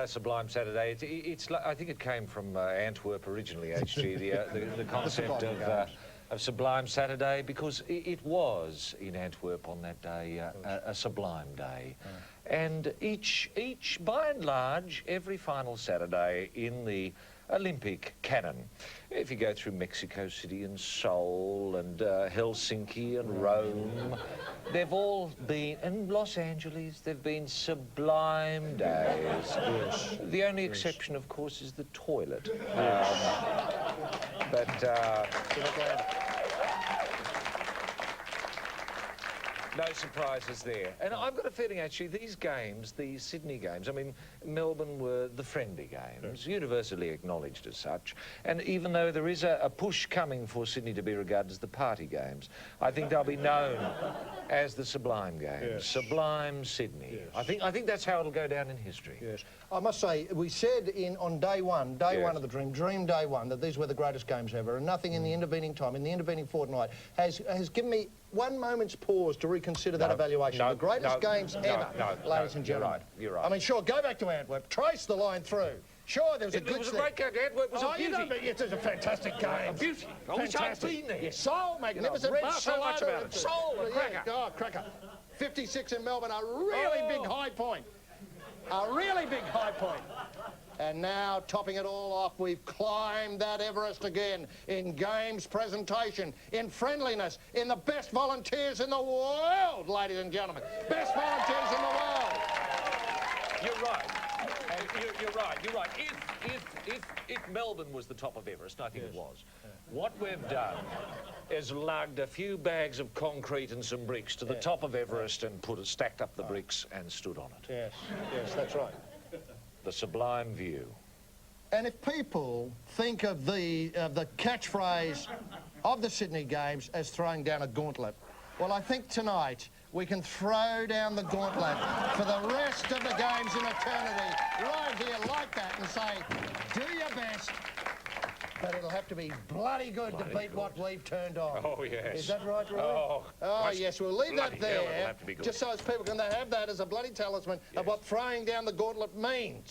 Sublime Saturday. I think it came from Antwerp originally, HG, the concept of Sublime Saturday, because it was in Antwerp on that day a sublime day. And by and large, every final Saturday in the Olympic canon, if you go through Mexico City and Seoul and Helsinki and Rome, they've all been, and Los Angeles, they've been sublime days. Yes. The only exception, of course, is the toilet. No surprises there. And I've got a feeling, actually, these games, the Sydney games, I mean, Melbourne were the friendly games, universally acknowledged as such. And even though there is a push coming for Sydney to be regarded as the party games, I think they'll be known as the Sublime Games. Yes. Sublime Sydney. Yes. I think that's how it'll go down in history. Yes. I must say, we said on day one of the dream day one, that these were the greatest games ever, and nothing in the intervening time, in the intervening fortnight, has given me one moment's pause to reconsider that evaluation. The greatest games ever, ladies and gentlemen. You're right. I mean, sure, go back to Antwerp, trace the line through. Sure, there was a good... It was a great game. Antwerp was a beauty. It was a fantastic game. A beauty. I wish I'd been there. Yes. Seoul, magnificent. Read so much about it. Seoul, a cracker. Oh, cracker. 56 in Melbourne, a really big high point. A really big high point. And now, topping it all off, we've climbed that Everest again in games presentation, in friendliness, in the best volunteers in the world, ladies and gentlemen. Best volunteers in the world. You're right. You're right. If Melbourne was the top of Everest, and I think it was, what we've done is lugged a few bags of concrete and some bricks to the top of Everest and stacked up the bricks and stood on it. Yes, that's right. The sublime view. And if people think of the catchphrase of the Sydney Games as throwing down a gauntlet, well, I think tonight we can throw down the gauntlet for the rest of the games in eternity, right here like that, and say, do your best, but it'll have to be bloody good to beat what we've turned on. Oh, yes. Is that right, Roy? Oh, yes, we'll leave that there, just so as people can have that as a bloody talisman of what throwing down the gauntlet means.